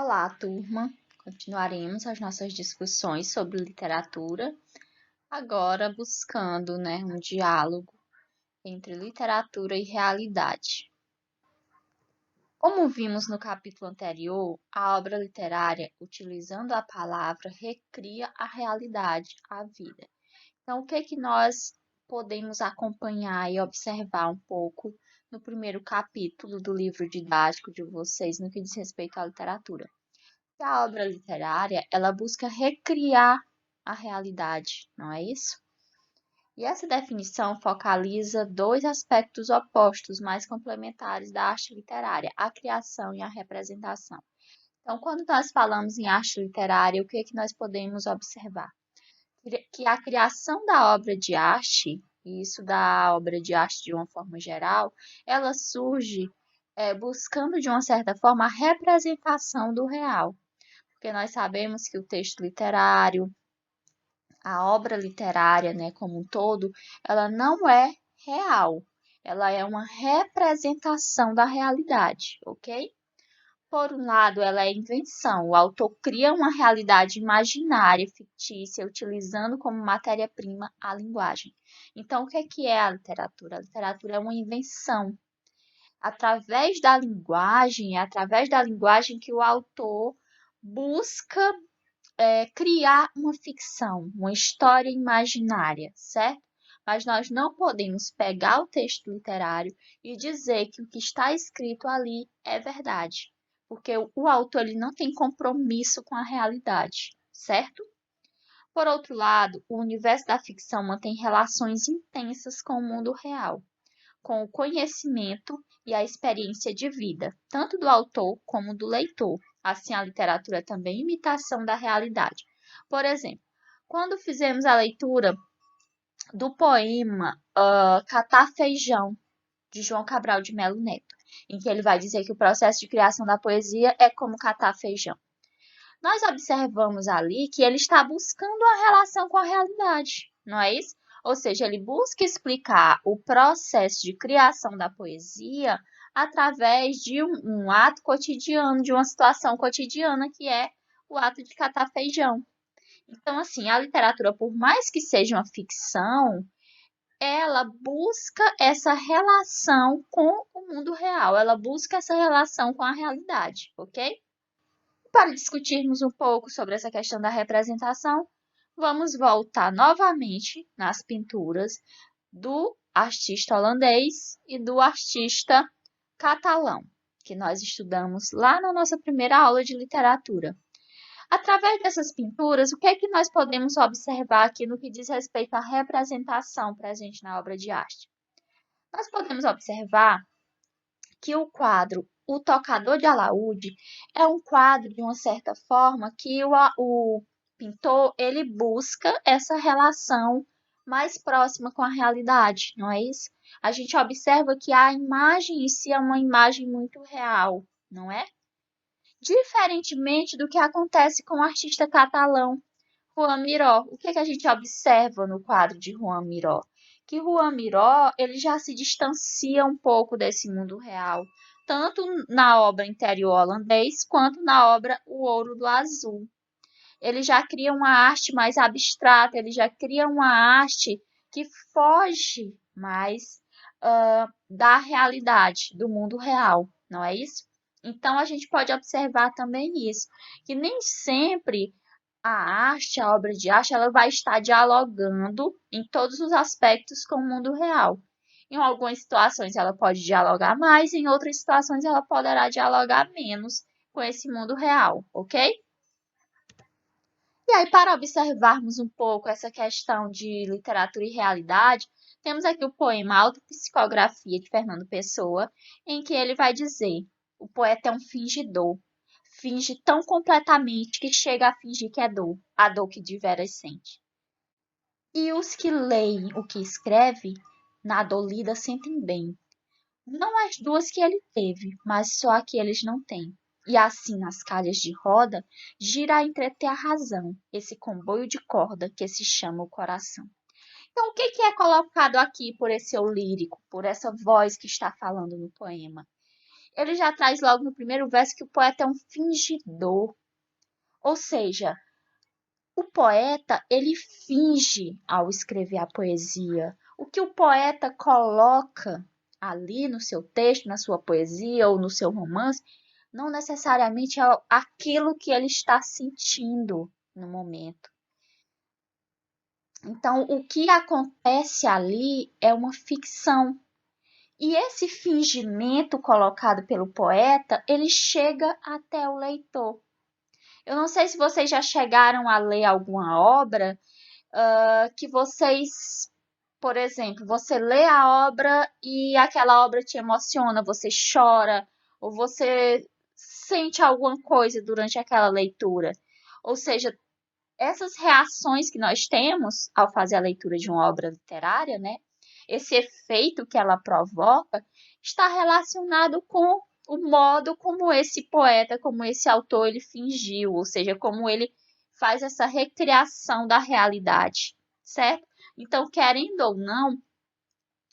Olá, turma! Continuaremos as nossas discussões sobre literatura, agora buscando, um diálogo entre literatura e realidade. Como vimos no capítulo anterior, a obra literária, utilizando a palavra, recria a realidade, a vida. Então, o que nós podemos acompanhar e observar um pouco no primeiro capítulo do livro didático de vocês no que diz respeito à literatura? A obra literária, ela busca recriar a realidade, não é isso? E essa definição focaliza dois aspectos opostos, mas complementares da arte literária, a criação e a representação. Então, quando nós falamos em arte literária, o que é que nós podemos observar? Que a criação da obra de arte, e isso da obra de arte de uma forma geral, ela surge buscando, de uma certa forma, a representação do real. Porque nós sabemos que o texto literário, a obra literária, como um todo, ela não é real, ela é uma representação da realidade, ok? Por um lado, ela é invenção, o autor cria uma realidade imaginária, fictícia, utilizando como matéria-prima a linguagem. Então, o que é a literatura? A literatura é uma invenção. É através da linguagem que o autor busca criar uma ficção, uma história imaginária, certo? Mas nós não podemos pegar o texto literário e dizer que o que está escrito ali é verdade, porque o autor ele não tem compromisso com a realidade, certo? Por outro lado, o universo da ficção mantém relações intensas com o mundo real, com o conhecimento e a experiência de vida, tanto do autor como do leitor. Assim, a literatura é também imitação da realidade. Por exemplo, quando fizemos a leitura do poema Catar Feijão, de João Cabral de Melo Neto, em que ele vai dizer que o processo de criação da poesia é como catar feijão. Nós observamos ali que ele está buscando a relação com a realidade, não é isso? Ou seja, ele busca explicar o processo de criação da poesia através de um ato cotidiano, de uma situação cotidiana, que é o ato de catar feijão. Então, assim, a literatura, por mais que seja uma ficção, ela busca essa relação com o mundo real, ela busca essa relação com a realidade, ok? Para discutirmos um pouco sobre essa questão da representação, vamos voltar novamente nas pinturas do artista holandês e do artista catalão, que nós estudamos lá na nossa primeira aula de literatura. Através dessas pinturas, o que é que nós podemos observar aqui no que diz respeito à representação presente na obra de arte? Nós podemos observar que o quadro O Tocador de Alaúde é um quadro, de uma certa forma, que o pintor ele busca essa relação mais próxima com a realidade, não é isso? A gente observa que a imagem em si é uma imagem muito real, não é? Diferentemente do que acontece com o artista catalão Juan Miró. O que é que a gente observa no quadro de Juan Miró? Que Juan Miró ele já se distancia um pouco desse mundo real, tanto na obra Interior Holandês quanto na obra O Ouro do Azul. Ele já cria uma arte mais abstrata, ele já cria uma arte que foge mais da realidade, do mundo real, não é isso? Então a gente pode observar também isso, que nem sempre a arte, a obra de arte, ela vai estar dialogando em todos os aspectos com o mundo real. Em algumas situações ela pode dialogar mais, em outras situações ela poderá dialogar menos com esse mundo real, ok? E aí, para observarmos um pouco essa questão de literatura e realidade, temos aqui o poema Autopsicografia de Fernando Pessoa, em que ele vai dizer: o poeta é um fingidor, finge tão completamente que chega a fingir que é dor, a dor que de veras sente. E os que leem o que escreve, na dor lida sentem bem, não as duas que ele teve, mas só a que eles não têm. E assim, nas calhas de roda, gira a entreter a razão, esse comboio de corda que se chama o coração. Então, o que é colocado aqui por esse eu lírico, por essa voz que está falando no poema? ele já traz logo no primeiro verso que o poeta é um fingidor. Ou seja, o poeta, ele finge ao escrever a poesia. O que o poeta coloca ali no seu texto, na sua poesia ou no seu romance, não necessariamente é aquilo que ele está sentindo no momento. Então, o que acontece ali é uma ficção. E esse fingimento colocado pelo poeta, ele chega até o leitor. Eu não sei se vocês já chegaram a ler alguma obra que vocês, por exemplo, você lê a obra e aquela obra te emociona, você chora, ou você sente alguma coisa durante aquela leitura. Ou seja, essas reações que nós temos ao fazer a leitura de uma obra literária, né? Esse efeito que ela provoca está relacionado com o modo como esse poeta, como esse autor, ele fingiu, ou seja, como ele faz essa recriação da realidade, certo? Então, querendo ou não,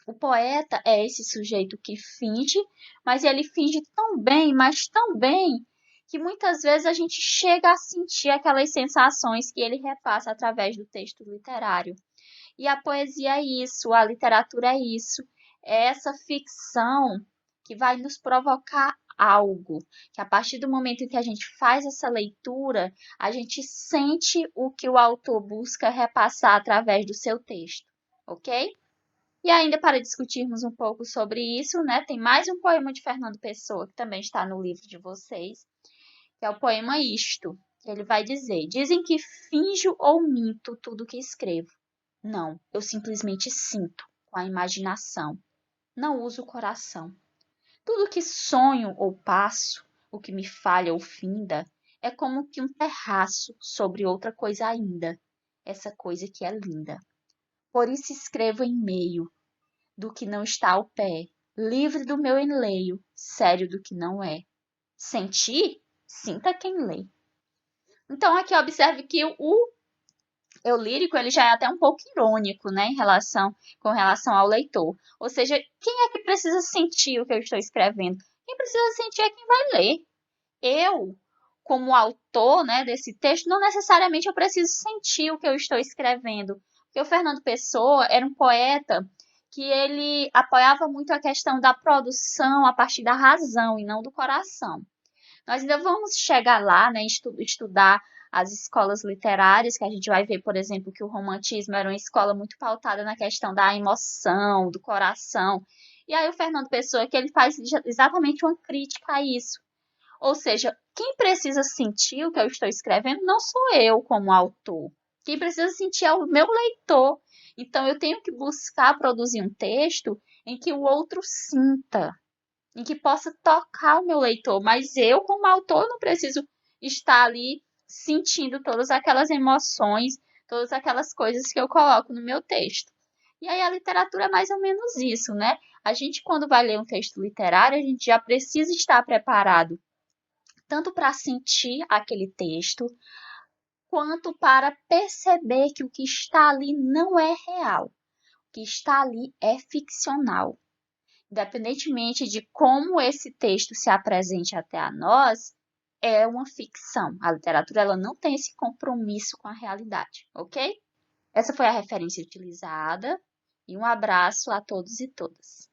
o poeta é esse sujeito que finge, mas ele finge tão bem, mas tão bem, que muitas vezes a gente chega a sentir aquelas sensações que ele repassa através do texto literário. E a poesia é isso, a literatura é isso, é essa ficção que vai nos provocar algo, que a partir do momento em que a gente faz essa leitura, a gente sente o que o autor busca repassar através do seu texto, ok? E ainda para discutirmos um pouco sobre isso, né, tem mais um poema de Fernando Pessoa, que também está no livro de vocês, que é o poema Isto. Ele vai dizer: dizem que finjo ou minto tudo que escrevo. Não, eu simplesmente sinto, com a imaginação. Não uso o coração. Tudo que sonho ou passo, o que me falha ou finda, é como que um terraço sobre outra coisa ainda, essa coisa que é linda. Por isso escrevo em meio do que não está ao pé, livre do meu enleio, sério do que não é. Sentir? Sinta quem lê. Então aqui observe que o eu lírico ele já é até um pouco irônico, né, com relação ao leitor. Ou seja, quem é que precisa sentir o que eu estou escrevendo? Quem precisa sentir é quem vai ler. Eu, como autor, né, desse texto, não necessariamente eu preciso sentir o que eu estou escrevendo. Porque o Fernando Pessoa era um poeta que ele apoiava muito a questão da produção a partir da razão e não do coração. Nós ainda vamos chegar lá, né, estudar as escolas literárias, que a gente vai ver, por exemplo, que o romantismo era uma escola muito pautada na questão da emoção, do coração. E aí o Fernando Pessoa, que ele faz exatamente uma crítica a isso. Ou seja, quem precisa sentir o que eu estou escrevendo não sou eu como autor. Quem precisa sentir é o meu leitor. Então eu tenho que buscar produzir um texto em que o outro sinta, em que possa tocar o meu leitor, mas eu, como autor, não preciso estar ali sentindo todas aquelas emoções, todas aquelas coisas que eu coloco no meu texto. E aí a literatura é mais ou menos isso, né? A gente, quando vai ler um texto literário, a gente já precisa estar preparado tanto para sentir aquele texto, quanto para perceber que o que está ali não é real, o que está ali é ficcional. Independentemente de como esse texto se apresente até a nós, é uma ficção. A literatura ela não tem esse compromisso com a realidade, ok? Essa foi a referência utilizada e um abraço a todos e todas.